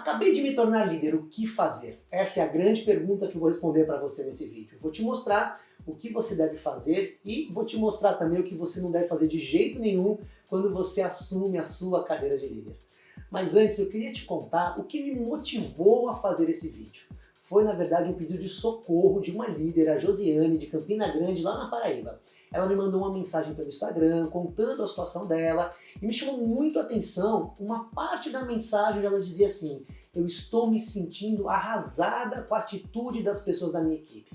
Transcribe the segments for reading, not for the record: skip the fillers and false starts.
Acabei de me tornar líder, o que fazer? Essa é a grande pergunta que eu vou responder para você nesse vídeo. Vou te mostrar o que você deve fazer e vou te mostrar também o que você não deve fazer de jeito nenhum quando você assume a sua cadeira de líder. Mas antes eu queria te contar o que me motivou a fazer esse vídeo. Foi na verdade um pedido de socorro de uma líder, a Josiane, de Campina Grande, lá na Paraíba. Ela me mandou uma mensagem pelo Instagram contando a situação dela e me chamou muito a atenção uma parte da mensagem onde ela dizia assim: eu estou me sentindo arrasada com a atitude das pessoas da minha equipe.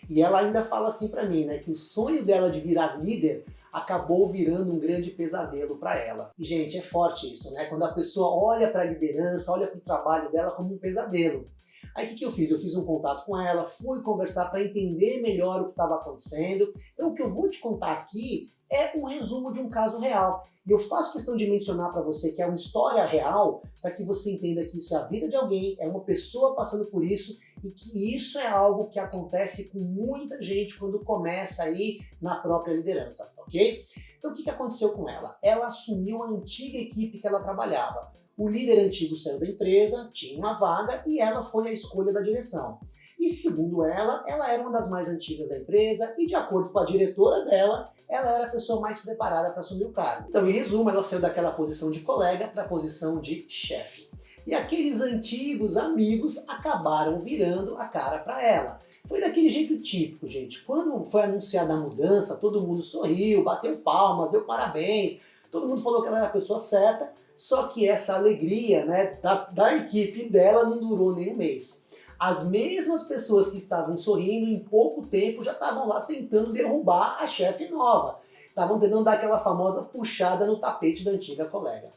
E ela ainda fala assim para mim, né, que o sonho dela de virar líder acabou virando um grande pesadelo para ela. E gente, é forte isso, né? Quando a pessoa olha para a liderança, olha para o trabalho dela como um pesadelo. Aí o que eu fiz? Eu fiz um contato com ela, fui conversar para entender melhor o que estava acontecendo. Então o que eu vou te contar aqui é um resumo de um caso real. E eu faço questão de mencionar para você que é uma história real, para que você entenda que isso é a vida de alguém, é uma pessoa passando por isso, e que isso é algo que acontece com muita gente quando começa aí na própria liderança, ok? Então o que aconteceu com ela? Ela assumiu a antiga equipe que ela trabalhava. O líder antigo saiu da empresa, tinha uma vaga e ela foi a escolha da direção. E segundo ela era uma das mais antigas da empresa e de acordo com a diretora dela, ela era a pessoa mais preparada para assumir o cargo. Então, em resumo, ela saiu daquela posição de colega para a posição de chefe. E aqueles antigos amigos acabaram virando a cara para ela. Foi daquele jeito típico, gente. Quando foi anunciada a mudança, todo mundo sorriu, bateu palmas, deu parabéns, todo mundo falou que ela era a pessoa certa, só que essa alegria, né, da equipe dela não durou nem um mês. As mesmas pessoas que estavam sorrindo, em pouco tempo já estavam lá tentando derrubar a chefe nova. Estavam tentando dar aquela famosa puxada no tapete da antiga colega. Pra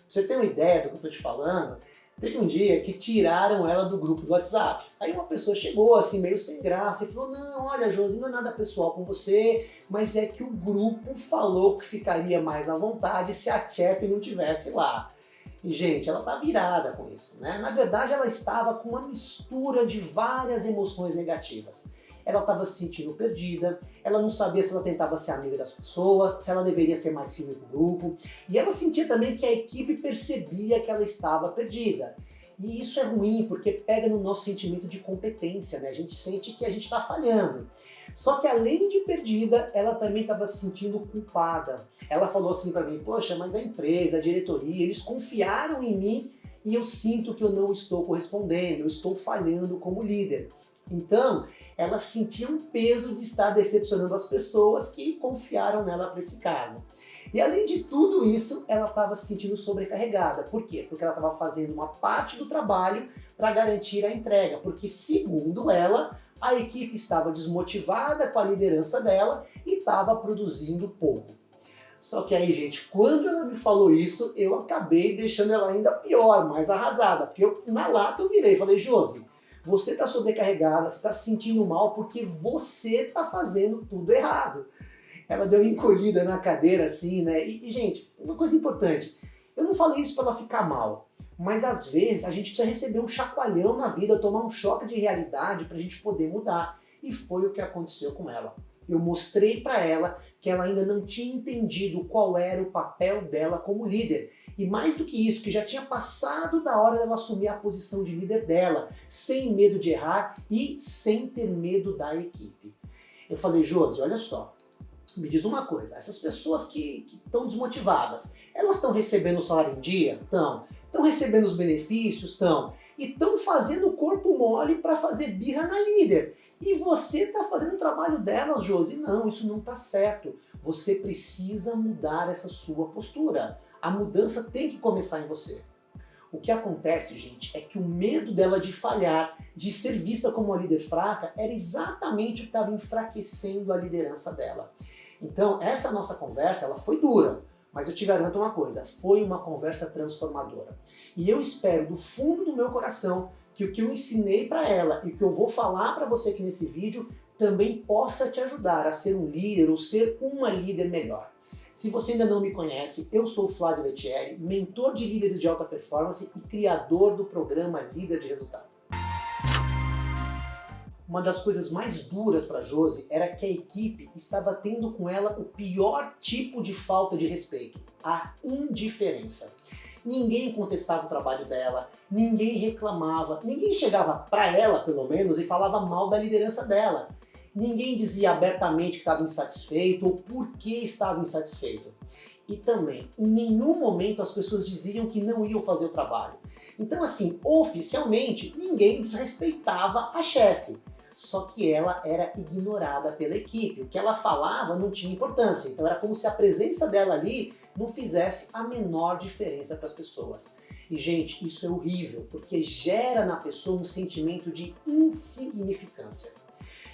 você ter uma ideia do que eu estou te falando, teve um dia que tiraram ela do grupo do WhatsApp. Aí uma pessoa chegou assim meio sem graça e falou: não, olha Josi, não é nada pessoal com você, mas é que o grupo falou que ficaria mais à vontade se a chefe não estivesse lá. E gente, ela tá virada com isso, né? Na verdade ela estava com uma mistura de várias emoções negativas. Ela estava se sentindo perdida, ela não sabia se ela tentava ser amiga das pessoas, se ela deveria ser mais firme com o grupo, e ela sentia também que a equipe percebia que ela estava perdida. E isso é ruim, porque pega no nosso sentimento de competência, né? A gente sente que a gente está falhando. Só que além de perdida, ela também estava se sentindo culpada. Ela falou assim para mim: poxa, mas a empresa, a diretoria, eles confiaram em mim e eu sinto que eu não estou correspondendo, eu estou falhando como líder. Então, ela sentia um peso de estar decepcionando as pessoas que confiaram nela para esse cargo. E além de tudo isso, ela estava se sentindo sobrecarregada. Por quê? Porque ela estava fazendo uma parte do trabalho para garantir a entrega, porque segundo ela, a equipe estava desmotivada com a liderança dela e estava produzindo pouco. Só que aí, gente, quando ela me falou isso, eu acabei deixando ela ainda pior, mais arrasada, porque na lata eu virei e falei: Josi, você está sobrecarregada, você está se sentindo mal porque você está fazendo tudo errado. Ela deu uma encolhida na cadeira assim, né? E gente, uma coisa importante, eu não falei isso para ela ficar mal, mas às vezes a gente precisa receber um chacoalhão na vida, tomar um choque de realidade para a gente poder mudar. E foi o que aconteceu com ela. Eu mostrei para ela que ela ainda não tinha entendido qual era o papel dela como líder. E mais do que isso, que já tinha passado da hora dela assumir a posição de líder dela, sem medo de errar e sem ter medo da equipe. Eu falei: Josi, olha só, me diz uma coisa, essas pessoas que estão desmotivadas, elas estão recebendo o salário em dia? Estão. Estão recebendo os benefícios? Estão. E estão fazendo o corpo mole para fazer birra na líder. E você está fazendo o trabalho delas, Josi? Não, isso não está certo. Você precisa mudar essa sua postura. A mudança tem que começar em você. O que acontece, gente, é que o medo dela de falhar, de ser vista como uma líder fraca, era exatamente o que estava enfraquecendo a liderança dela. Então, essa nossa conversa, ela foi dura, mas eu te garanto uma coisa, foi uma conversa transformadora. E eu espero do fundo do meu coração que o que eu ensinei para ela e o que eu vou falar para você aqui nesse vídeo também possa te ajudar a ser um líder ou ser uma líder melhor. Se você ainda não me conhece, eu sou o Flávio Lettieri, mentor de líderes de alta performance e criador do programa Líder de Resultado. Uma das coisas mais duras para Josi era que a equipe estava tendo com ela o pior tipo de falta de respeito, a indiferença. ninguém contestava o trabalho dela, ninguém reclamava, ninguém chegava para ela, pelo menos, e falava mal da liderança dela. Ninguém dizia abertamente que estava insatisfeito ou por que estava insatisfeito. E também, em nenhum momento as pessoas diziam que não iam fazer o trabalho. Então, assim, oficialmente, ninguém desrespeitava a chefe. Só que ela era ignorada pela equipe. O que ela falava não tinha importância. Então era como se a presença dela ali não fizesse a menor diferença para as pessoas. E, gente, isso é horrível, porque gera na pessoa um sentimento de insignificância.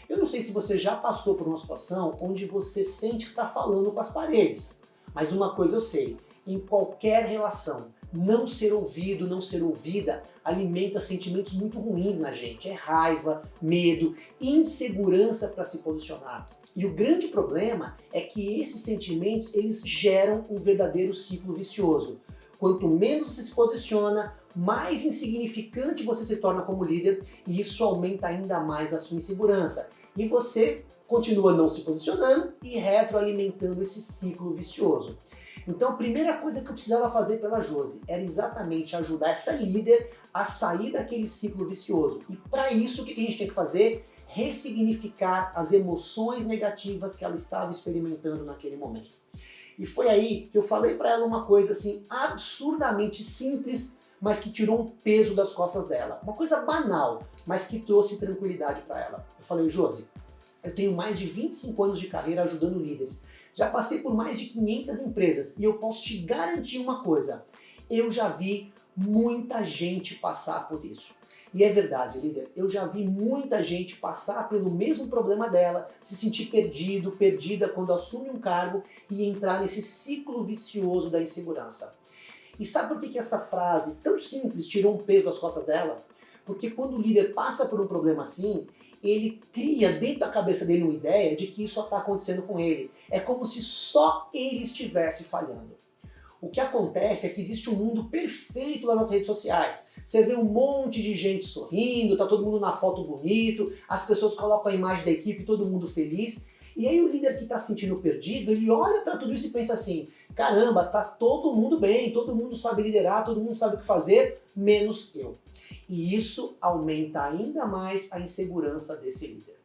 Eu não sei se você já passou por uma situação onde você sente que está falando com as paredes. Mas uma coisa eu sei, em qualquer relação, não ser ouvido, não ser ouvida, alimenta sentimentos muito ruins na gente. É raiva, medo, insegurança para se posicionar. E o grande problema é que esses sentimentos, eles geram um verdadeiro ciclo vicioso. Quanto menos você se posiciona, mais insignificante você se torna como líder, e isso aumenta ainda mais a sua insegurança. E você continua não se posicionando e retroalimentando esse ciclo vicioso. Então a primeira coisa que eu precisava fazer pela Josi era exatamente ajudar essa líder a sair daquele ciclo vicioso. E para isso o que a gente tem que fazer? Ressignificar as emoções negativas que ela estava experimentando naquele momento. E foi aí que eu falei para ela uma coisa assim absurdamente simples, mas que tirou um peso das costas dela. Uma coisa banal, mas que trouxe tranquilidade para ela. Eu falei, Josi, eu tenho mais de 25 anos de carreira ajudando líderes. Já passei por mais de 500 empresas e eu posso te garantir uma coisa. Eu já vi muita gente passar por isso. E é verdade, líder, eu já vi muita gente passar pelo mesmo problema dela, se sentir perdido, perdida quando assume um cargo e entrar nesse ciclo vicioso da insegurança. E sabe por que essa frase tão simples tirou um peso das costas dela? Porque quando o líder passa por um problema assim, ele cria dentro da cabeça dele uma ideia de que isso só está acontecendo com ele. É como se só ele estivesse falhando. O que acontece é que existe um mundo perfeito lá nas redes sociais. Você vê um monte de gente sorrindo, tá todo mundo na foto bonito, as pessoas colocam a imagem da equipe, todo mundo feliz. E aí o líder que está se sentindo perdido, ele olha para tudo isso e pensa assim, caramba, tá todo mundo bem, todo mundo sabe liderar, todo mundo sabe o que fazer, menos eu. E isso aumenta ainda mais a insegurança desse líder.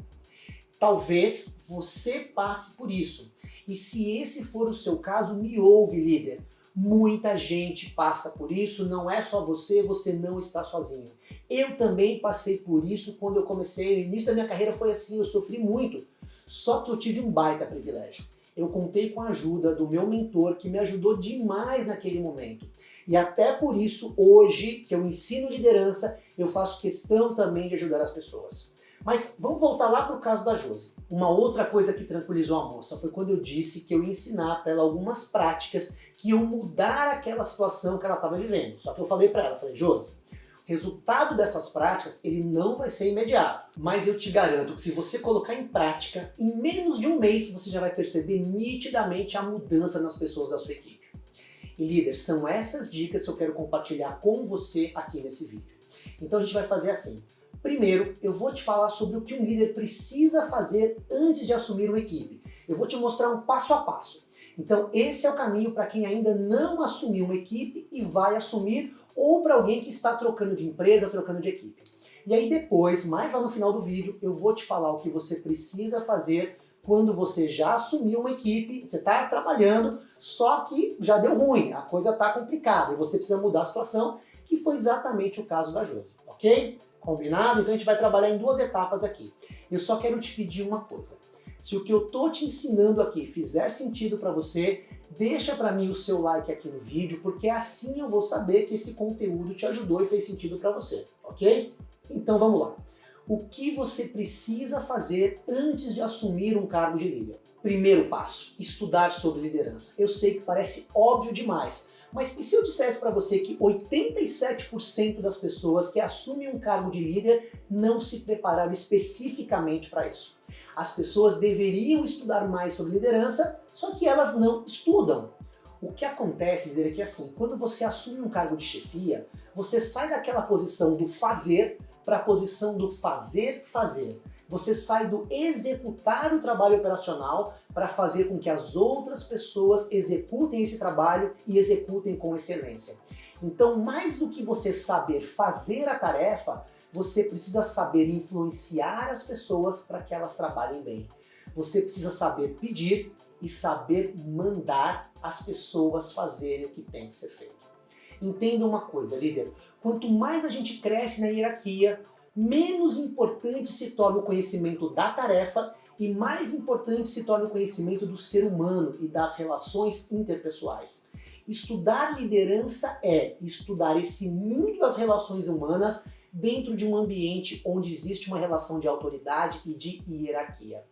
Talvez você passe por isso. E se esse for o seu caso, me ouve, líder. Muita gente passa por isso, não é só você, você não está sozinho. Eu também passei por isso quando eu comecei, o início da minha carreira foi assim, eu sofri muito. Só que eu tive um baita privilégio. Eu contei com a ajuda do meu mentor, que me ajudou demais naquele momento. E até por isso, hoje, que eu ensino liderança, eu faço questão também de ajudar as pessoas. Mas vamos voltar lá para o caso da Josi. Uma outra coisa que tranquilizou a moça foi quando eu disse que eu ia ensinar para ela algumas práticas que iam mudar aquela situação que ela estava vivendo. Só que eu falei para ela, falei, Josi, o resultado dessas práticas ele não vai ser imediato, mas eu te garanto que se você colocar em prática, em menos de um mês você já vai perceber nitidamente a mudança nas pessoas da sua equipe. E líder, são essas dicas que eu quero compartilhar com você aqui nesse vídeo. Então a gente vai fazer assim. Primeiro, eu vou te falar sobre o que um líder precisa fazer antes de assumir uma equipe. Eu vou te mostrar um passo a passo. Então esse é o caminho para quem ainda não assumiu uma equipe e vai assumir, ou para alguém que está trocando de empresa, trocando de equipe. E aí depois, mais lá no final do vídeo, eu vou te falar o que você precisa fazer quando você já assumiu uma equipe, você está trabalhando, só que já deu ruim, a coisa está complicada e você precisa mudar a situação, que foi exatamente o caso da Josi, ok? Combinado? Então a gente vai trabalhar em duas etapas aqui. Eu só quero te pedir uma coisa. Se o que eu tô te ensinando aqui fizer sentido para você, deixa para mim o seu like aqui no vídeo, porque assim eu vou saber que esse conteúdo te ajudou e fez sentido para você, ok? Então vamos lá. O que você precisa fazer antes de assumir um cargo de líder? Primeiro passo, estudar sobre liderança. Eu sei que parece óbvio demais, mas e se eu dissesse para você que 87% das pessoas que assumem um cargo de líder não se prepararam especificamente para isso? As pessoas deveriam estudar mais sobre liderança, só que elas não estudam. O que acontece, líder, é que assim, quando você assume um cargo de chefia, você sai daquela posição do fazer para a posição do fazer. Você sai do executar o trabalho operacional para fazer com que as outras pessoas executem esse trabalho e executem com excelência. Então, mais do que você saber fazer a tarefa, você precisa saber influenciar as pessoas para que elas trabalhem bem. Você precisa saber pedir e saber mandar as pessoas fazerem o que tem que ser feito. Entenda uma coisa, líder, quanto mais a gente cresce na hierarquia, menos importante se torna o conhecimento da tarefa e mais importante se torna o conhecimento do ser humano e das relações interpessoais. Estudar liderança é estudar esse mundo das relações humanas dentro de um ambiente onde existe uma relação de autoridade e de hierarquia.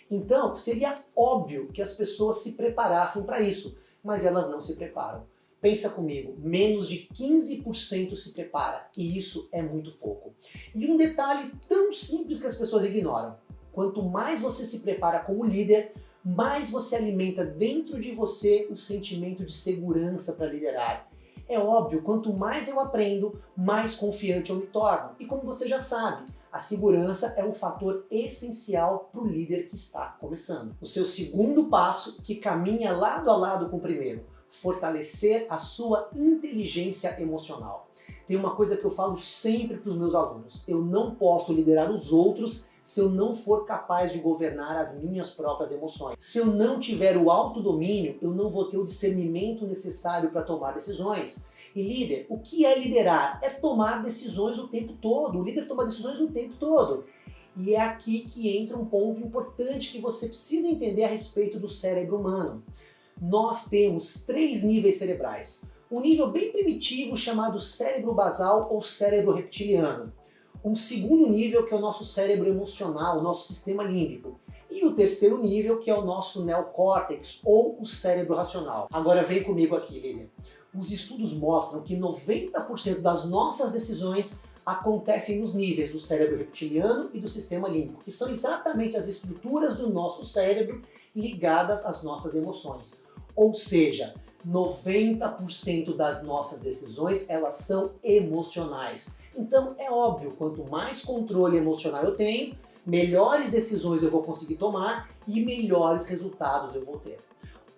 Então, seria óbvio que as pessoas se preparassem para isso, mas elas não se preparam. Pensa comigo, menos de 15% se prepara, e isso é muito pouco. E um detalhe tão simples que as pessoas ignoram: quanto mais você se prepara como líder, mais você alimenta dentro de você o sentimento de segurança para liderar. É óbvio, quanto mais eu aprendo, mais confiante eu me torno. E como você já sabe, a segurança é um fator essencial para o líder que está começando. O seu segundo passo, que caminha lado a lado com o primeiro: fortalecer a sua inteligência emocional. Tem uma coisa que eu falo sempre para os meus alunos: eu não posso liderar os outros se eu não for capaz de governar as minhas próprias emoções. Se eu não tiver o autodomínio, eu não vou ter o discernimento necessário para tomar decisões. E líder, o que é liderar? É tomar decisões o tempo todo. O líder toma decisões o tempo todo. E é aqui que entra um ponto importante que você precisa entender a respeito do cérebro humano. Nós temos 3 níveis cerebrais. Um nível bem primitivo chamado cérebro basal ou cérebro reptiliano. Um segundo nível que é o nosso cérebro emocional, o nosso sistema límbico. E o terceiro nível que é o nosso neocórtex ou o cérebro racional. Agora vem comigo aqui, líder. Os estudos mostram que 90% das nossas decisões acontecem nos níveis do cérebro reptiliano e do sistema límbico, que são exatamente as estruturas do nosso cérebro ligadas às nossas emoções. Ou seja, 90% das nossas decisões, elas são emocionais. Então é óbvio, quanto mais controle emocional eu tenho, melhores decisões eu vou conseguir tomar e melhores resultados eu vou ter.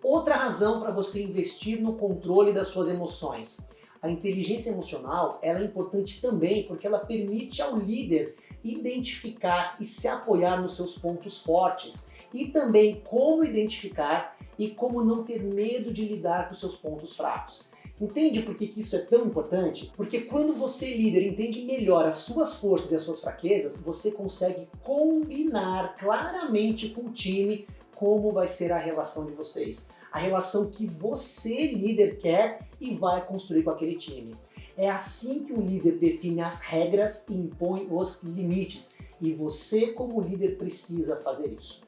Outra razão para você investir no controle das suas emoções: a inteligência emocional, ela é importante também porque ela permite ao líder identificar e se apoiar nos seus pontos fortes e também como identificar e como não ter medo de lidar com seus pontos fracos. Entende por que isso é tão importante? Porque quando você, líder, entende melhor as suas forças e as suas fraquezas, você consegue combinar claramente com o time como vai ser a relação de vocês. A relação que você, líder, quer e vai construir com aquele time. É assim que o líder define as regras e impõe os limites. E você, como líder, precisa fazer isso.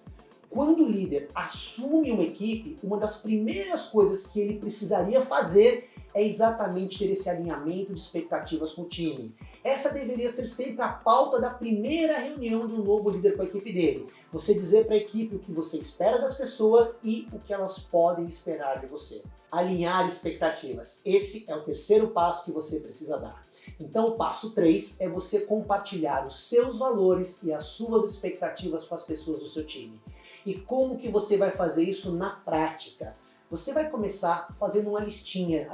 Quando o líder assume uma equipe, uma das primeiras coisas que ele precisaria fazer é exatamente ter esse alinhamento de expectativas com o time. Essa deveria ser sempre a pauta da primeira reunião de um novo líder com a equipe dele. Você dizer para a equipe o que você espera das pessoas e o que elas podem esperar de você. Alinhar expectativas. Esse é o terceiro passo que você precisa dar. Então o passo 3 é você compartilhar os seus valores e as suas expectativas com as pessoas do seu time. E como que você vai fazer isso na prática? Você vai começar fazendo uma listinha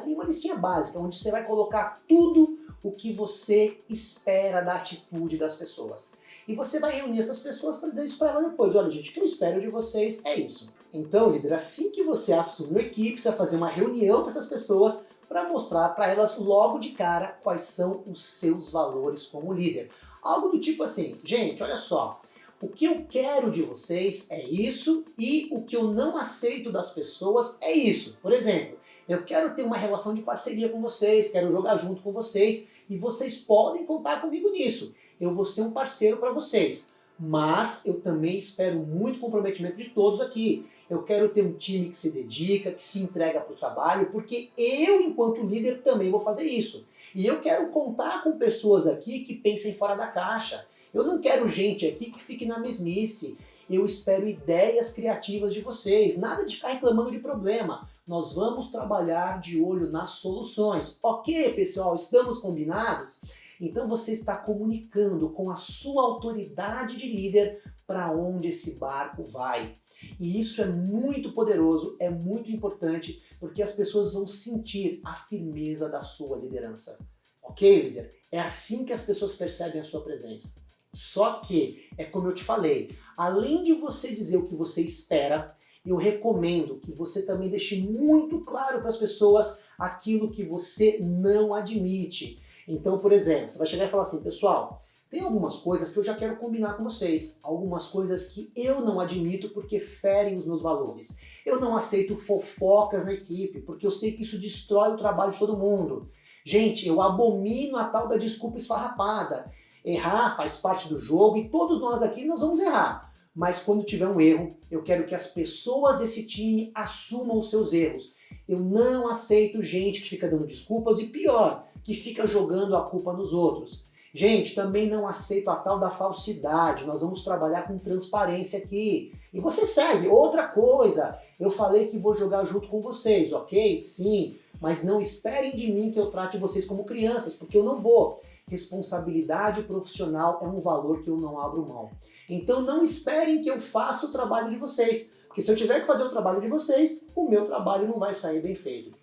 básica, onde você vai colocar tudo o que você espera da atitude das pessoas. E você vai reunir essas pessoas para dizer isso para elas depois. Olha, gente, o que eu espero de vocês é isso. Então, líder, assim que você assume a equipe, você vai fazer uma reunião com essas pessoas para mostrar para elas logo de cara quais são os seus valores como líder. Algo do tipo assim: gente, olha só, o que eu quero de vocês é isso e o que eu não aceito das pessoas é isso. Por exemplo, eu quero ter uma relação de parceria com vocês, quero jogar junto com vocês e vocês podem contar comigo nisso. Eu vou ser um parceiro para vocês, mas eu também espero muito comprometimento de todos aqui. Eu quero ter um time que se dedica, que se entrega para o trabalho, porque eu, enquanto líder, também vou fazer isso. E eu quero contar com pessoas aqui que pensem fora da caixa. Eu não quero gente aqui que fique na mesmice. Eu espero ideias criativas de vocês. Nada de ficar reclamando de problema. Nós vamos trabalhar de olho nas soluções. Ok, pessoal? Estamos combinados? Então você está comunicando com a sua autoridade de líder para onde esse barco vai. E isso é muito poderoso, é muito importante, porque as pessoas vão sentir a firmeza da sua liderança. Ok, líder? É assim que as pessoas percebem a sua presença. Só que, é como eu te falei, além de você dizer o que você espera, eu recomendo que você também deixe muito claro para as pessoas aquilo que você não admite. Então, por exemplo, você vai chegar e falar assim, pessoal, tem algumas coisas que eu já quero combinar com vocês, algumas coisas que eu não admito porque ferem os meus valores. Eu não aceito fofocas na equipe, porque eu sei que isso destrói o trabalho de todo mundo. Gente, eu abomino a tal da desculpa esfarrapada. Errar faz parte do jogo e todos nós aqui nós vamos errar. Mas quando tiver um erro, eu quero que as pessoas desse time assumam os seus erros. Eu não aceito gente que fica dando desculpas e pior, que fica jogando a culpa nos outros. Gente, também não aceito a tal da falsidade, nós vamos trabalhar com transparência aqui. E você segue, outra coisa, eu falei que vou jogar junto com vocês, ok? Sim, mas não esperem de mim que eu trate vocês como crianças, porque eu não vou. Responsabilidade profissional é um valor que eu não abro mão. Então não esperem que eu faça o trabalho de vocês, porque se eu tiver que fazer o trabalho de vocês, o meu trabalho não vai sair bem feito.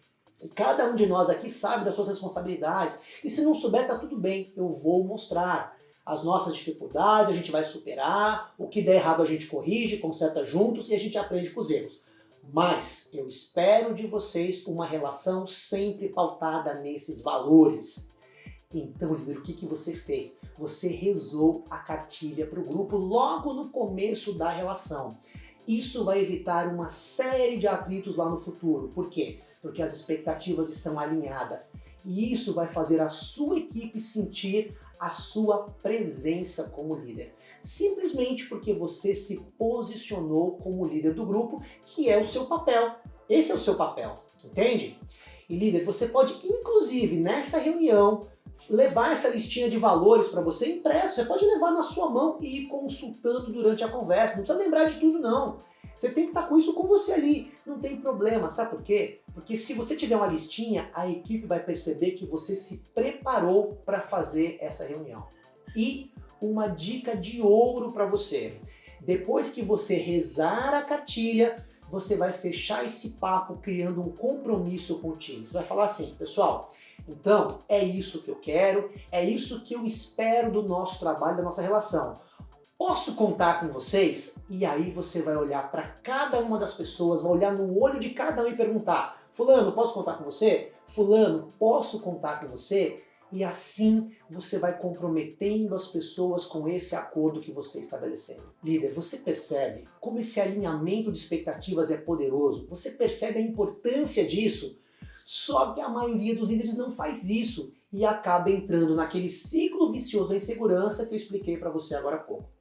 Cada um de nós aqui sabe das suas responsabilidades, e se não souber, tá tudo bem, eu vou mostrar. As nossas dificuldades a gente vai superar, o que der errado a gente corrige, conserta juntos e a gente aprende com os erros. Mas eu espero de vocês uma relação sempre pautada nesses valores. Então, líder, o que você fez? Você rezou a cartilha para o grupo logo no começo da relação. Isso vai evitar uma série de atritos lá no futuro. Por quê? Porque as expectativas estão alinhadas. E isso vai fazer a sua equipe sentir a sua presença como líder. Simplesmente porque você se posicionou como líder do grupo, que é o seu papel. Esse é o seu papel, entende? E líder, você pode, inclusive, nessa reunião, levar essa listinha de valores para você impresso. Você pode levar na sua mão e ir consultando durante a conversa. Não precisa lembrar de tudo, não. Você tem que estar com isso com você ali, não tem problema, sabe por quê? Porque se você tiver uma listinha, a equipe vai perceber que você se preparou para fazer essa reunião. E uma dica de ouro para você, depois que você rezar a cartilha, você vai fechar esse papo criando um compromisso com o time. Você vai falar assim, pessoal, então é isso que eu quero, é isso que eu espero do nosso trabalho, da nossa relação. Posso contar com vocês? E aí você vai olhar para cada uma das pessoas, vai olhar no olho de cada um e perguntar, fulano, posso contar com você? Fulano, posso contar com você? E assim você vai comprometendo as pessoas com esse acordo que você estabeleceu. Líder, você percebe como esse alinhamento de expectativas é poderoso? Você percebe a importância disso? Só que a maioria dos líderes não faz isso e acaba entrando naquele ciclo vicioso da insegurança que eu expliquei para você agora há pouco.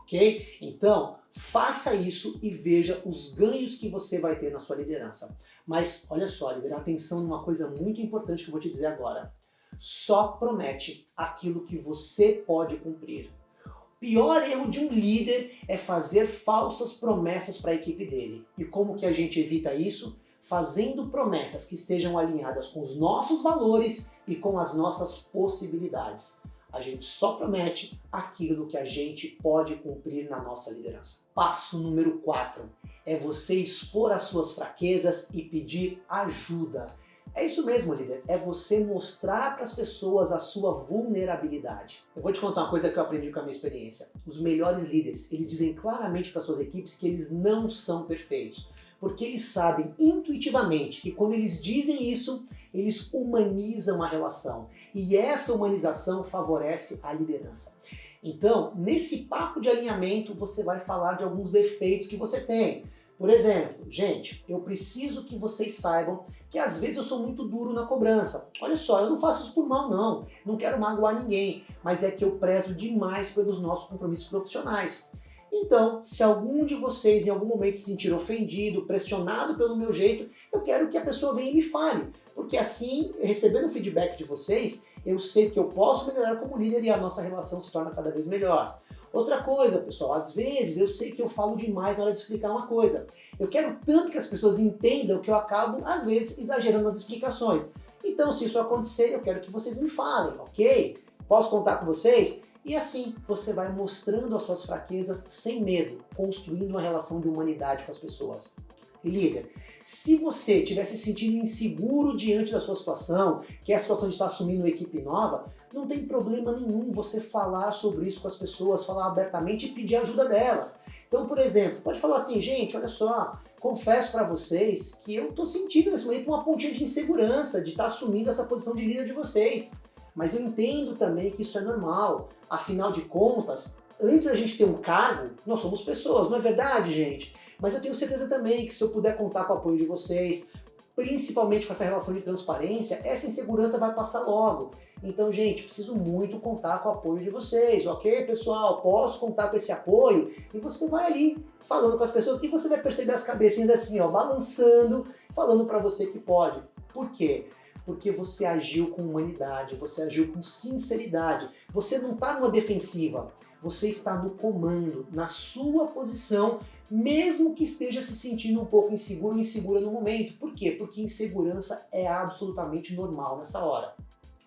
Ok? Então, faça isso e veja os ganhos que você vai ter na sua liderança. Mas, olha só, líder, atenção numa coisa muito importante que eu vou te dizer agora. Só promete aquilo que você pode cumprir. O pior erro de um líder é fazer falsas promessas para a equipe dele. E como que a gente evita isso? Fazendo promessas que estejam alinhadas com os nossos valores e com as nossas possibilidades. A gente só promete aquilo que a gente pode cumprir na nossa liderança. Passo número 4 é você expor as suas fraquezas e pedir ajuda. É isso mesmo, líder, é você mostrar para as pessoas a sua vulnerabilidade. Eu vou te contar uma coisa que eu aprendi com a minha experiência. Os melhores líderes, eles dizem claramente para suas equipes que eles não são perfeitos, porque eles sabem intuitivamente que quando eles dizem isso, eles humanizam a relação. E essa humanização favorece a liderança. Então, nesse papo de alinhamento, você vai falar de alguns defeitos que você tem. Por exemplo, gente, eu preciso que vocês saibam que às vezes eu sou muito duro na cobrança. Olha só, eu não faço isso por mal, não. Não quero magoar ninguém, mas é que eu prezo demais pelos nossos compromissos profissionais. Então, se algum de vocês em algum momento se sentir ofendido, pressionado pelo meu jeito, eu quero que a pessoa venha e me fale. Porque assim, recebendo feedback de vocês, eu sei que eu posso melhorar como líder e a nossa relação se torna cada vez melhor. Outra coisa, pessoal, às vezes eu sei que eu falo demais na hora de explicar uma coisa. Eu quero tanto que as pessoas entendam que eu acabo, às vezes, exagerando nas explicações. Então, se isso acontecer, eu quero que vocês me falem, ok? Posso contar com vocês? E assim você vai mostrando as suas fraquezas sem medo, construindo uma relação de humanidade com as pessoas. E líder, se você estiver se sentindo inseguro diante da sua situação, que é a situação de estar assumindo uma equipe nova, não tem problema nenhum você falar sobre isso com as pessoas, falar abertamente e pedir ajuda delas. Então, por exemplo, pode falar assim, gente, olha só, confesso para vocês que eu estou sentindo nesse momento uma pontinha de insegurança de estar assumindo essa posição de líder de vocês. Mas eu entendo também que isso é normal. Afinal de contas, antes da gente ter um cargo, nós somos pessoas, não é verdade, gente? Mas eu tenho certeza também que se eu puder contar com o apoio de vocês, principalmente com essa relação de transparência, essa insegurança vai passar logo. Então, gente, preciso muito contar com o apoio de vocês, ok, pessoal? Posso contar com esse apoio? E você vai ali falando com as pessoas e você vai perceber as cabecinhas assim, ó, balançando, falando para você que pode. Por quê? Porque você agiu com humanidade, você agiu com sinceridade. Você não está numa defensiva, você está no comando, na sua posição, mesmo que esteja se sentindo um pouco inseguro ou insegura no momento. Por quê? Porque insegurança é absolutamente normal nessa hora.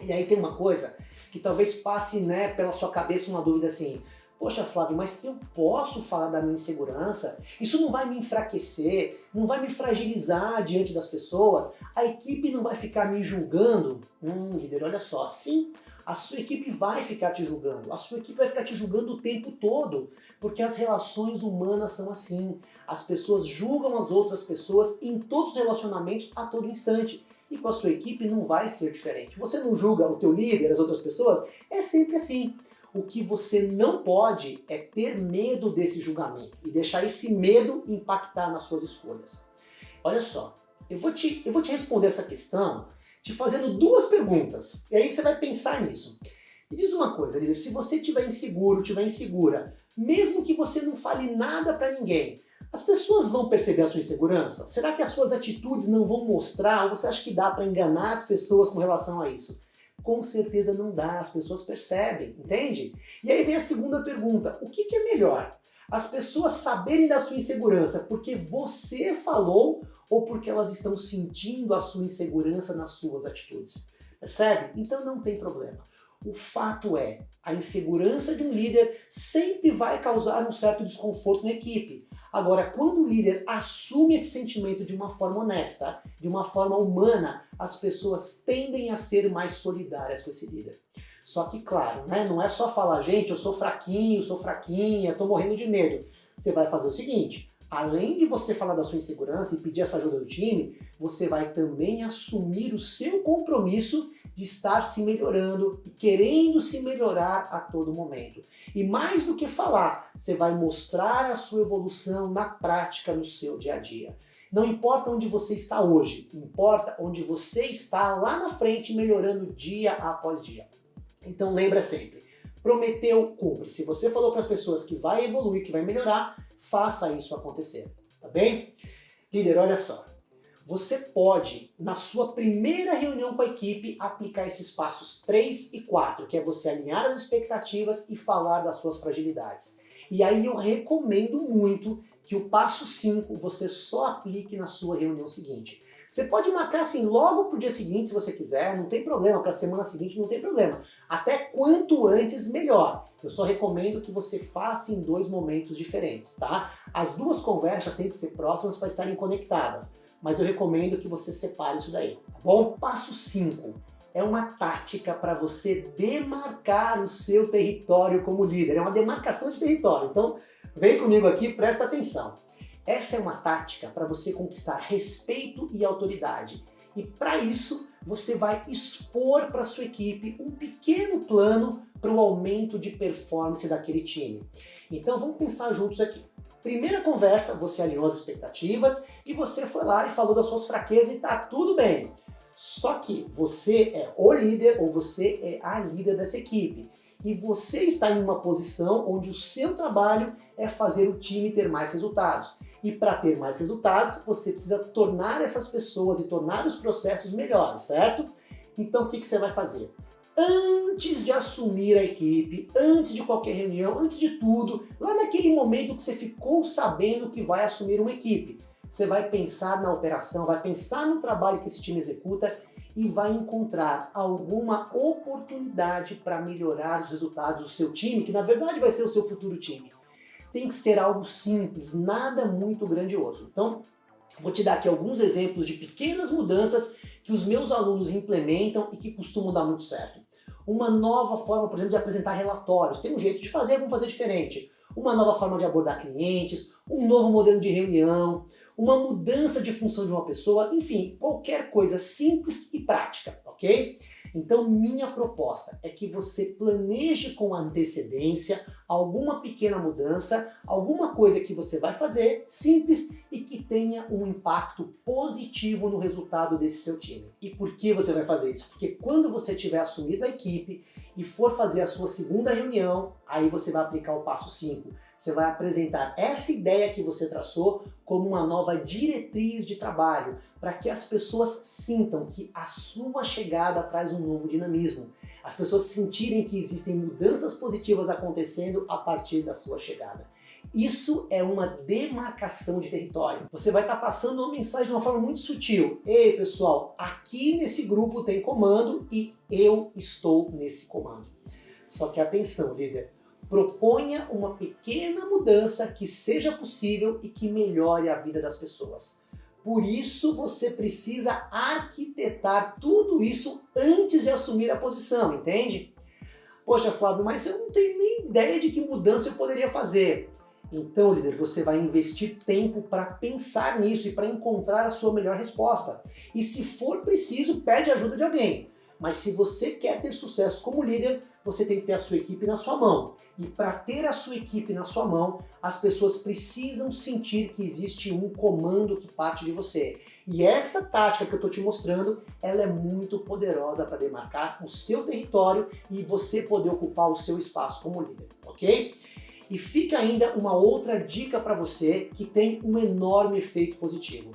E aí tem uma coisa que talvez passe, né, pela sua cabeça uma dúvida assim, poxa, Flávio, mas eu posso falar da minha insegurança? Isso não vai me enfraquecer? Não vai me fragilizar diante das pessoas? A equipe não vai ficar me julgando? Líder, olha só, sim, a sua equipe vai ficar te julgando. A sua equipe vai ficar te julgando o tempo todo, porque as relações humanas são assim. As pessoas julgam as outras pessoas em todos os relacionamentos a todo instante. E com a sua equipe não vai ser diferente. Você não julga o teu líder, as outras pessoas? É sempre assim. O que você não pode é ter medo desse julgamento e deixar esse medo impactar nas suas escolhas. Olha só, eu vou te responder essa questão te fazendo duas perguntas. E aí você vai pensar nisso. Me diz uma coisa, líder, se você estiver inseguro, estiver insegura, mesmo que você não fale nada para ninguém, as pessoas vão perceber a sua insegurança? Será que as suas atitudes não vão mostrar? Ou você acha que dá para enganar as pessoas com relação a isso? Com certeza não dá, as pessoas percebem, entende? E aí vem a segunda pergunta, o que é melhor? As pessoas saberem da sua insegurança porque você falou ou porque elas estão sentindo a sua insegurança nas suas atitudes? Percebe? Então não tem problema. O fato é, a insegurança de um líder sempre vai causar um certo desconforto na equipe. Agora, quando o líder assume esse sentimento de uma forma honesta, de uma forma humana, as pessoas tendem a ser mais solidárias com esse líder. Só que, claro, né, não é só falar, gente, eu sou fraquinho, sou fraquinha, tô morrendo de medo. Você vai fazer o seguinte, além de você falar da sua insegurança e pedir essa ajuda do time, você vai também assumir o seu compromisso de estar se melhorando e querendo se melhorar a todo momento. E mais do que falar, você vai mostrar a sua evolução na prática no seu dia a dia. Não importa onde você está hoje, importa onde você está lá na frente melhorando dia após dia. Então lembra sempre, prometeu, cumpre. Se você falou para as pessoas que vai evoluir, que vai melhorar, faça isso acontecer, tá bem? Líder, olha só. Você pode, na sua primeira reunião com a equipe, aplicar esses passos 3 e 4, que é você alinhar as expectativas e falar das suas fragilidades. E aí eu recomendo muito que o passo 5 você só aplique na sua reunião seguinte. Você pode marcar assim logo para o dia seguinte, se você quiser, não tem problema, para a semana seguinte não tem problema. Até quanto antes, melhor. Eu só recomendo que você faça em 2 momentos diferentes, tá? As 2 conversas têm que ser próximas para estarem conectadas. Mas eu recomendo que você separe isso daí, tá bom? Passo 5 é uma tática para você demarcar o seu território como líder. É uma demarcação de território. Então, vem comigo aqui, presta atenção. Essa é uma tática para você conquistar respeito e autoridade. E para isso, você vai expor para sua equipe um pequeno plano para o aumento de performance daquele time. Então, vamos pensar juntos aqui. Primeira conversa, você alinhou as expectativas e você foi lá e falou das suas fraquezas e tá tudo bem. Só que você é o líder ou você é a líder dessa equipe. E você está em uma posição onde o seu trabalho é fazer o time ter mais resultados. E para ter mais resultados, você precisa tornar essas pessoas e tornar os processos melhores, certo? Então o que você vai fazer? Antes de assumir a equipe, antes de qualquer reunião, antes de tudo, lá naquele momento que você ficou sabendo que vai assumir uma equipe, você vai pensar na operação, vai pensar no trabalho que esse time executa e vai encontrar alguma oportunidade para melhorar os resultados do seu time, que na verdade vai ser o seu futuro time. Tem que ser algo simples, nada muito grandioso. Então, vou te dar aqui alguns exemplos de pequenas mudanças que os meus alunos implementam e que costumam dar muito certo. Uma nova forma, por exemplo, de apresentar relatórios. Tem um jeito de fazer, vamos fazer diferente. Uma nova forma de abordar clientes, um novo modelo de reunião, uma mudança de função de uma pessoa, enfim, qualquer coisa simples e prática, ok? Então, minha proposta é que você planeje com antecedência alguma pequena mudança, alguma coisa que você vai fazer, simples e que tenha um impacto positivo no resultado desse seu time. E por que você vai fazer isso? Porque quando você tiver assumido a equipe e for fazer a sua segunda reunião, aí você vai aplicar o passo 5. Você vai apresentar essa ideia que você traçou como uma nova diretriz de trabalho, para que as pessoas sintam que a sua chegada traz um novo dinamismo. As pessoas sentirem que existem mudanças positivas acontecendo a partir da sua chegada. Isso é uma demarcação de território. Você vai estar passando uma mensagem de uma forma muito sutil. Ei, pessoal, aqui nesse grupo tem comando e eu estou nesse comando. Só que atenção, líder. Proponha uma pequena mudança que seja possível e que melhore a vida das pessoas. Por isso, você precisa arquitetar tudo isso antes de assumir a posição, entende? Poxa, Flávio, mas eu não tenho nem ideia de que mudança eu poderia fazer. Então, líder, você vai investir tempo para pensar nisso e para encontrar a sua melhor resposta. E se for preciso, pede ajuda de alguém. Mas se você quer ter sucesso como líder, você tem que ter a sua equipe na sua mão. E para ter a sua equipe na sua mão, as pessoas precisam sentir que existe um comando que parte de você. E essa tática que eu estou te mostrando, ela é muito poderosa para demarcar o seu território e você poder ocupar o seu espaço como líder, ok? E fica ainda uma outra dica para você que tem um enorme efeito positivo.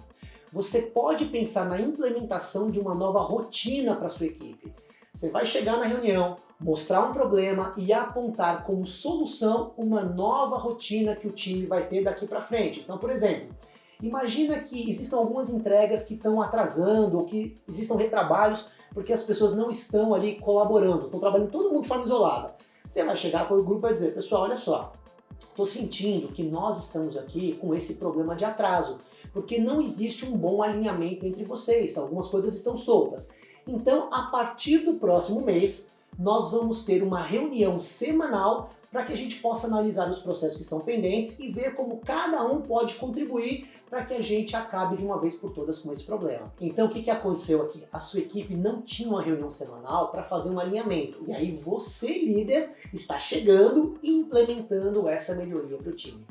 Você pode pensar na implementação de uma nova rotina para sua equipe. Você vai chegar na reunião, mostrar um problema e apontar como solução uma nova rotina que o time vai ter daqui para frente. Então, por exemplo, imagina que existam algumas entregas que estão atrasando ou que existam retrabalhos porque as pessoas não estão ali colaborando, estão trabalhando todo mundo de forma isolada. Você vai chegar para o grupo e vai dizer, pessoal, olha só, estou sentindo que nós estamos aqui com esse problema de atraso, porque não existe um bom alinhamento entre vocês, algumas coisas estão soltas. Então, a partir do próximo mês, nós vamos ter uma reunião semanal para que a gente possa analisar os processos que estão pendentes e ver como cada um pode contribuir para que a gente acabe de uma vez por todas com esse problema. Então, o que aconteceu aqui? A sua equipe não tinha uma reunião semanal para fazer um alinhamento. E aí você, líder, está chegando e implementando essa melhoria para o time.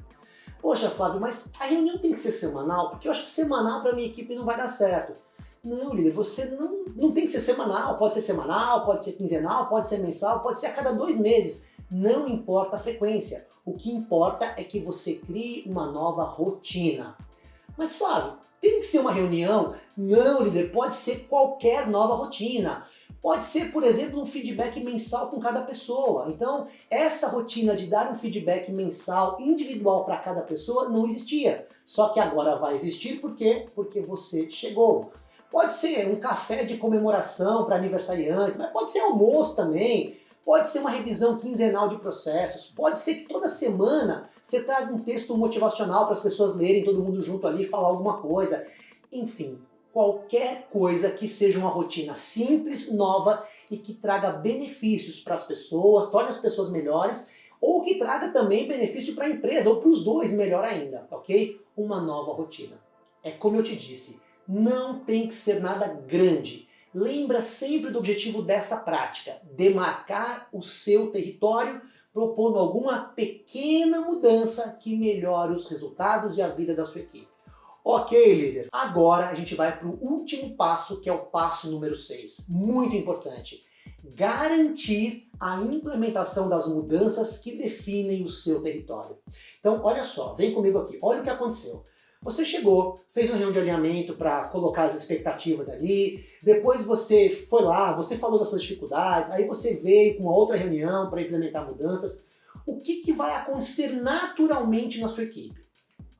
Poxa, Flávio, mas a reunião tem que ser semanal? Porque eu acho que semanal para minha equipe não vai dar certo. Não, líder, você não tem que ser semanal, pode ser quinzenal, pode ser mensal, pode ser a cada 2 meses. Não importa a frequência. O que importa é que você crie uma nova rotina. Mas Flávio, tem que ser uma reunião? Não, líder, pode ser qualquer nova rotina. Pode ser, por exemplo, um feedback mensal com cada pessoa. Então, essa rotina de dar um feedback mensal individual para cada pessoa não existia. Só que agora vai existir, por quê? Porque você chegou. Pode ser um café de comemoração para aniversariantes, mas pode ser almoço também, pode ser uma revisão quinzenal de processos, pode ser que toda semana você traga um texto motivacional para as pessoas lerem, todo mundo junto ali, falar alguma coisa. Enfim, qualquer coisa que seja uma rotina simples, nova e que traga benefícios para as pessoas, torne as pessoas melhores, ou que traga também benefício para a empresa, ou para os dois, melhor ainda, ok? Uma nova rotina. É como eu te disse, não tem que ser nada grande. Lembra sempre do objetivo dessa prática, demarcar o seu território, propondo alguma pequena mudança que melhore os resultados e a vida da sua equipe. Ok, líder. Agora a gente vai para o último passo, que é o passo número 6. Muito importante. Garantir a implementação das mudanças que definem o seu território. Então, olha só, vem comigo aqui. Olha o que aconteceu. Você chegou, fez uma reunião de alinhamento para colocar as expectativas ali, depois você foi lá, você falou das suas dificuldades, aí você veio com uma outra reunião para implementar mudanças. O que vai acontecer naturalmente na sua equipe?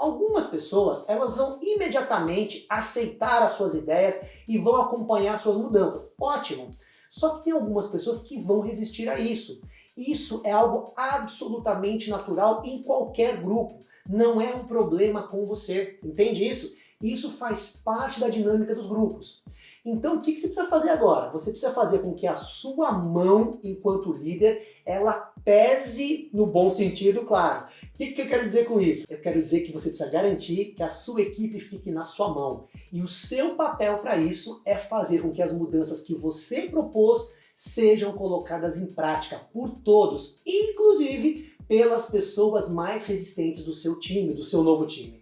Algumas pessoas, elas vão imediatamente aceitar as suas ideias e vão acompanhar suas mudanças. Ótimo! Só que tem algumas pessoas que vão resistir a isso. Isso é algo absolutamente natural em qualquer grupo. Não é um problema com você. Entende isso? Isso faz parte da dinâmica dos grupos. Então, o que você precisa fazer agora? Você precisa fazer com que a sua mão, enquanto líder, ela pese no bom sentido, claro. O que eu quero dizer com isso? Eu quero dizer que você precisa garantir que a sua equipe fique na sua mão. E o seu papel para isso é fazer com que as mudanças que você propôs sejam colocadas em prática por todos, inclusive pelas pessoas mais resistentes do seu time, do seu novo time.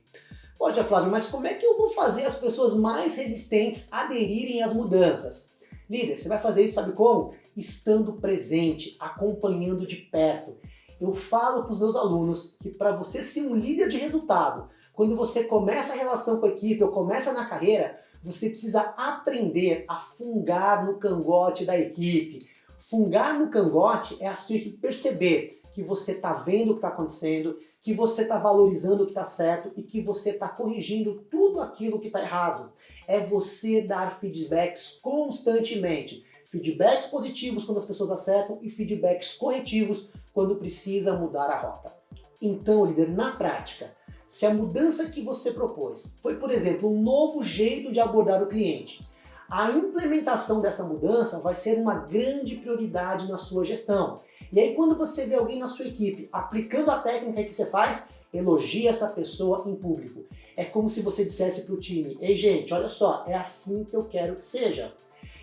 Pode, Flávio, mas como é que eu vou fazer as pessoas mais resistentes aderirem às mudanças? Líder, você vai fazer isso, sabe como? Estando presente, acompanhando de perto. Eu falo para os meus alunos que para você ser um líder de resultado, quando você começa a relação com a equipe ou começa na carreira, você precisa aprender a fungar no cangote da equipe. Fungar no cangote é a sua equipe perceber que você está vendo o que está acontecendo, que você está valorizando o que está certo e que você está corrigindo tudo aquilo que está errado. É você dar feedbacks constantemente. Feedbacks positivos quando as pessoas acertam e feedbacks corretivos quando precisa mudar a rota. Então, líder, na prática, se a mudança que você propôs foi, por exemplo, um novo jeito de abordar o cliente, a implementação dessa mudança vai ser uma grande prioridade na sua gestão. E aí, quando você vê alguém na sua equipe aplicando a técnica que você faz, elogie essa pessoa em público. É como se você dissesse para o time: ei, gente, olha só, é assim que eu quero que seja.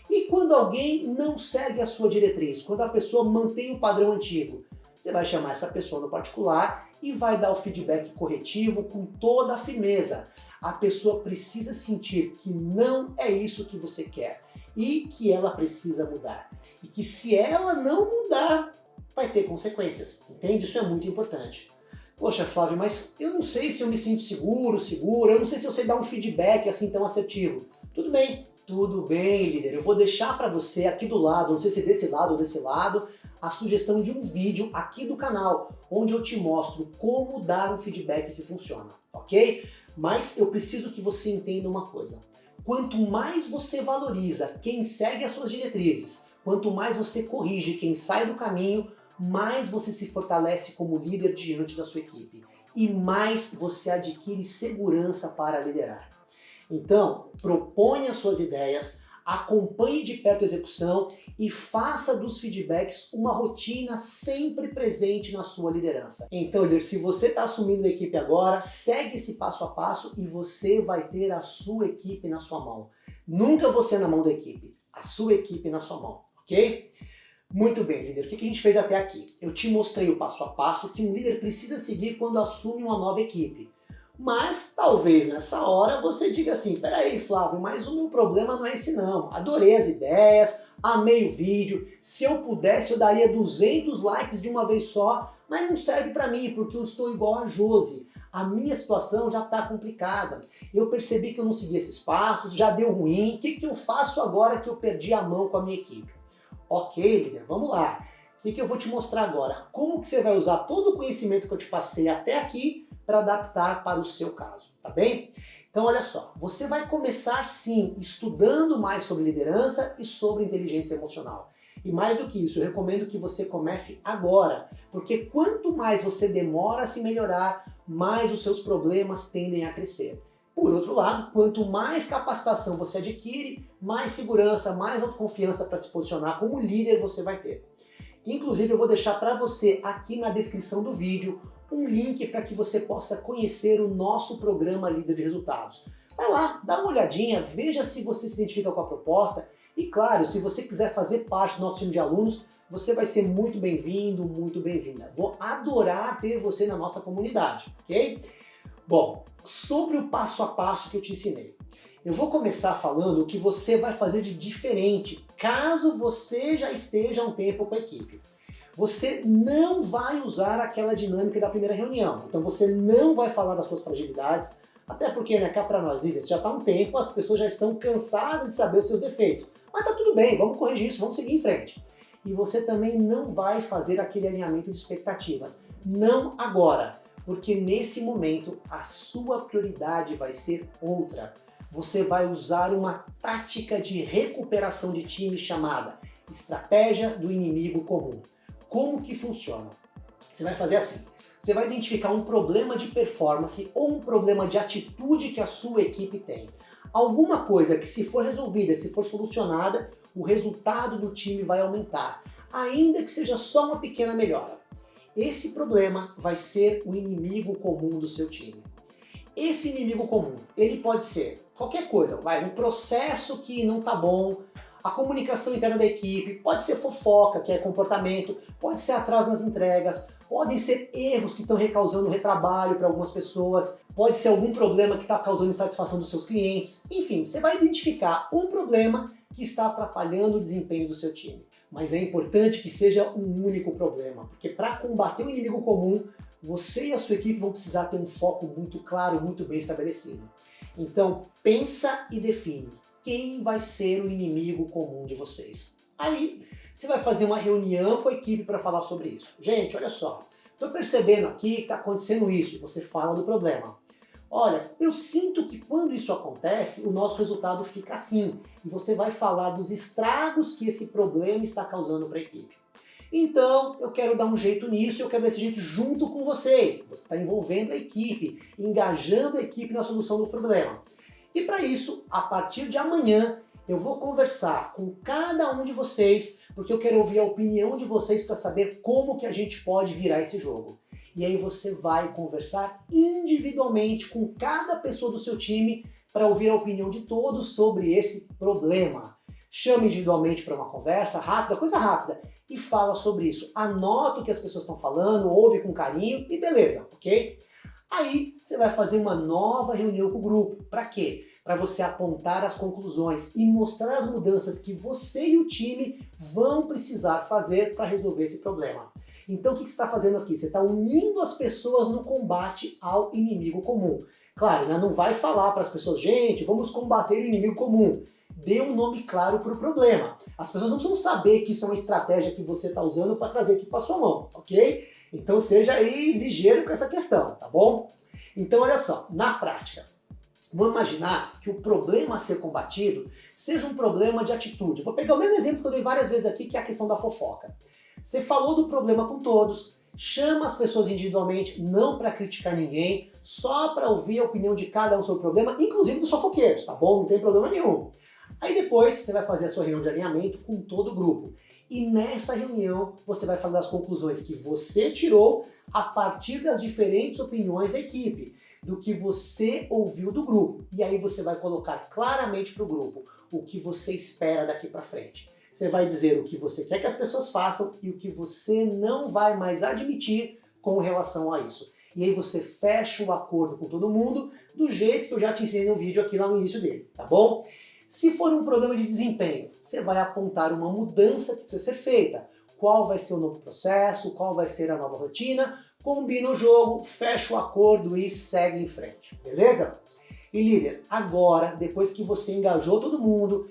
E quando alguém não segue a sua diretriz, quando a pessoa mantém o padrão antigo, você vai chamar essa pessoa no particular e vai dar o feedback corretivo com toda a firmeza. A pessoa precisa sentir que não é isso que você quer e que ela precisa mudar. E que se ela não mudar, vai ter consequências. Entende? Isso é muito importante. Poxa, Flávio, mas eu não sei se eu me sinto seguro, eu não sei se eu sei dar um feedback assim tão assertivo. Tudo bem, líder. Eu vou deixar para você aqui do lado, não sei se desse lado ou desse lado, a sugestão de um vídeo aqui do canal, onde eu te mostro como dar um feedback que funciona, ok? Mas eu preciso que você entenda uma coisa. Quanto mais você valoriza quem segue as suas diretrizes, quanto mais você corrige quem sai do caminho, mais você se fortalece como líder diante da sua equipe e mais você adquire segurança para liderar. Então, proponha as suas ideias, acompanhe de perto a execução e faça dos feedbacks uma rotina sempre presente na sua liderança. Então, líder, se você está assumindo a equipe agora, segue esse passo a passo e você vai ter a sua equipe na sua mão. Nunca você na mão da equipe, a sua equipe na sua mão, ok? Muito bem, líder, o que a gente fez até aqui? Eu te mostrei o passo a passo que um líder precisa seguir quando assume uma nova equipe. Mas talvez nessa hora você diga assim: peraí, Flávio, mas o meu problema não é esse não. Adorei as ideias, amei o vídeo, se eu pudesse eu daria 200 likes de uma vez só, mas não serve para mim porque eu estou igual a Josi. A minha situação já está complicada. Eu percebi que eu não segui esses passos, já deu ruim, o que eu faço agora que eu perdi a mão com a minha equipe? Ok, líder, vamos lá. O que eu vou te mostrar agora? Como que você vai usar todo o conhecimento que eu te passei até aqui para adaptar para o seu caso, tá bem? Então olha só, você vai começar sim estudando mais sobre liderança e sobre inteligência emocional. E mais do que isso, eu recomendo que você comece agora, porque quanto mais você demora a se melhorar, mais os seus problemas tendem a crescer. Por outro lado, quanto mais capacitação você adquire, mais segurança, mais autoconfiança para se posicionar como líder você vai ter. Inclusive, eu vou deixar para você aqui na descrição do vídeo um link para que você possa conhecer o nosso programa Líder de Resultados. Vai lá, dá uma olhadinha, veja se você se identifica com a proposta e, claro, se você quiser fazer parte do nosso time de alunos, você vai ser muito bem-vindo, muito bem-vinda. Vou adorar ter você na nossa comunidade, ok? Bom, sobre o passo a passo que eu te ensinei. Eu vou começar falando o que você vai fazer de diferente caso você já esteja há um tempo com a equipe. Você não vai usar aquela dinâmica da primeira reunião. Então você não vai falar das suas fragilidades, até porque, né, cá para nós líderes, já está há um tempo, as pessoas já estão cansadas de saber os seus defeitos. Mas tá tudo bem, vamos corrigir isso, vamos seguir em frente. E você também não vai fazer aquele alinhamento de expectativas. Não agora. Porque nesse momento a sua prioridade vai ser outra. Você vai usar uma tática de recuperação de time chamada estratégia do inimigo comum. Como que funciona? Você vai fazer assim. Você vai identificar um problema de performance ou um problema de atitude que a sua equipe tem. Alguma coisa que, se for resolvida, que se for solucionada, o resultado do time vai aumentar, ainda que seja só uma pequena melhora. Esse problema vai ser o inimigo comum do seu time. Esse inimigo comum, ele pode ser qualquer coisa, um processo que não está bom, a comunicação interna da equipe, pode ser fofoca, que é comportamento, pode ser atraso nas entregas, podem ser erros que estão causando retrabalho para algumas pessoas, pode ser algum problema que está causando insatisfação dos seus clientes. Enfim, você vai identificar um problema que está atrapalhando o desempenho do seu time. Mas é importante que seja um único problema, porque para combater o inimigo comum, você e a sua equipe vão precisar ter um foco muito claro, muito bem estabelecido. Então, pensa e define quem vai ser o inimigo comum de vocês. Aí, você vai fazer uma reunião com a equipe para falar sobre isso. Gente, olha só, estou percebendo aqui que está acontecendo isso. Você fala do problema. Olha, eu sinto que quando isso acontece, o nosso resultado fica assim. E você vai falar dos estragos que esse problema está causando para a equipe. Então, eu quero dar um jeito nisso, eu quero dar esse jeito junto com vocês. Você está envolvendo a equipe, engajando a equipe na solução do problema. E para isso, a partir de amanhã, eu vou conversar com cada um de vocês, porque eu quero ouvir a opinião de vocês para saber como que a gente pode virar esse jogo. E aí você vai conversar individualmente com cada pessoa do seu time para ouvir a opinião de todos sobre esse problema. Chame individualmente para uma conversa rápida, coisa rápida, e fala sobre isso. Anota o que as pessoas estão falando, ouve com carinho e beleza, ok? Aí você vai fazer uma nova reunião com o grupo. Para quê? Para você apontar as conclusões e mostrar as mudanças que você e o time vão precisar fazer para resolver esse problema. Então o que você está fazendo aqui? Você está unindo as pessoas no combate ao inimigo comum. Claro, né? Não vai falar para as pessoas, gente, vamos combater o inimigo comum. Dê um nome claro para o problema. As pessoas não precisam saber que isso é uma estratégia que você está usando para trazer aqui para sua mão, ok? Então seja aí ligeiro com essa questão, tá bom? Então olha só, na prática, vamos imaginar que o problema a ser combatido seja um problema de atitude. Vou pegar o mesmo exemplo que eu dei várias vezes aqui, que é a questão da fofoca. Você falou do problema com todos, chama as pessoas individualmente, não para criticar ninguém, só para ouvir a opinião de cada um sobre o problema, inclusive dos fofoqueiros, tá bom? Não tem problema nenhum. Aí depois você vai fazer a sua reunião de alinhamento com todo o grupo. E nessa reunião você vai falar das conclusões que você tirou a partir das diferentes opiniões da equipe, do que você ouviu do grupo. E aí você vai colocar claramente para o grupo o que você espera daqui para frente. Você vai dizer o que você quer que as pessoas façam e o que você não vai mais admitir com relação a isso. E aí você fecha o acordo com todo mundo do jeito que eu já te ensinei no vídeo aqui lá no início dele, tá bom? Se for um problema de desempenho, você vai apontar uma mudança que precisa ser feita. Qual vai ser o novo processo, qual vai ser a nova rotina, combina o jogo, fecha o acordo e segue em frente, beleza? E líder, agora, depois que você engajou todo mundo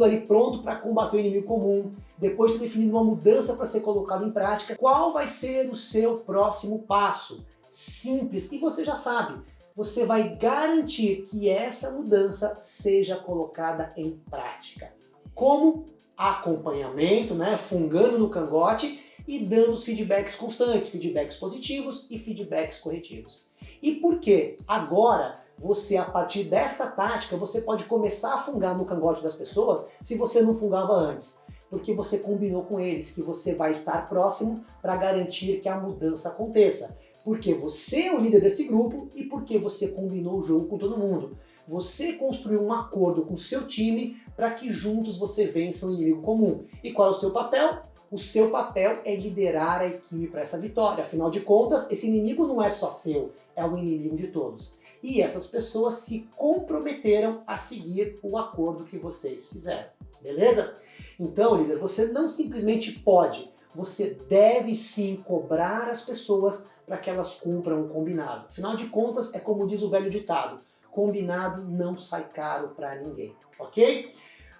ali pronto para combater o inimigo comum, depois de ter definido uma mudança para ser colocada em prática, qual vai ser o seu próximo passo? Simples, e você já sabe. Você vai garantir que essa mudança seja colocada em prática. Como? Acompanhamento, né? Fungando no cangote e dando os feedbacks constantes, feedbacks positivos e feedbacks corretivos. E por quê? Agora, você, a partir dessa tática, você pode começar a fungar no cangote das pessoas se você não fungava antes. Porque você combinou com eles que você vai estar próximo para garantir que a mudança aconteça. Porque você é o líder desse grupo e porque você combinou o jogo com todo mundo. Você construiu um acordo com o seu time para que juntos você vença o inimigo comum. E qual é o seu papel? O seu papel é liderar a equipe para essa vitória. Afinal de contas, esse inimigo não é só seu, é um inimigo de todos. E essas pessoas se comprometeram a seguir o acordo que vocês fizeram. Beleza? Então, líder, você não simplesmente pode, você deve sim cobrar as pessoas para que elas cumpram o combinado. Afinal de contas, é como diz o velho ditado, combinado não sai caro para ninguém, ok?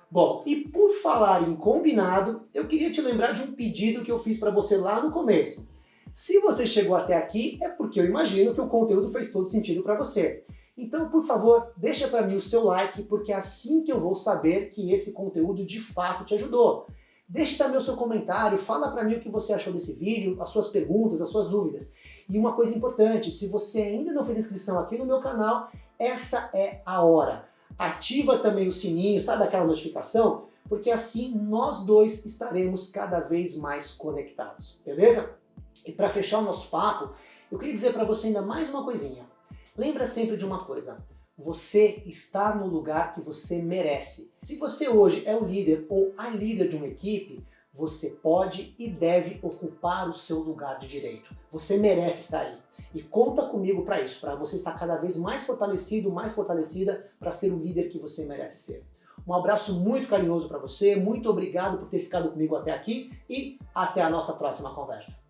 Bom, e por falar em combinado, eu queria te lembrar de um pedido que eu fiz para você lá no começo. Se você chegou até aqui, é porque eu imagino que o conteúdo fez todo sentido para você. Então, por favor, deixa para mim o seu like, porque é assim que eu vou saber que esse conteúdo de fato te ajudou. Deixe também o seu comentário, fala para mim o que você achou desse vídeo, as suas perguntas, as suas dúvidas. E uma coisa importante, se você ainda não fez inscrição aqui no meu canal, essa é a hora. Ativa também o sininho, sabe aquela notificação? Porque assim nós dois estaremos cada vez mais conectados, beleza? E para fechar o nosso papo, eu queria dizer para você ainda mais uma coisinha. Lembra sempre de uma coisa, você está no lugar que você merece. Se você hoje é o líder ou a líder de uma equipe, você pode e deve ocupar o seu lugar de direito. Você merece estar aí. E conta comigo para isso, para você estar cada vez mais fortalecido, mais fortalecida para ser o líder que você merece ser. Um abraço muito carinhoso para você, muito obrigado por ter ficado comigo até aqui e até a nossa próxima conversa.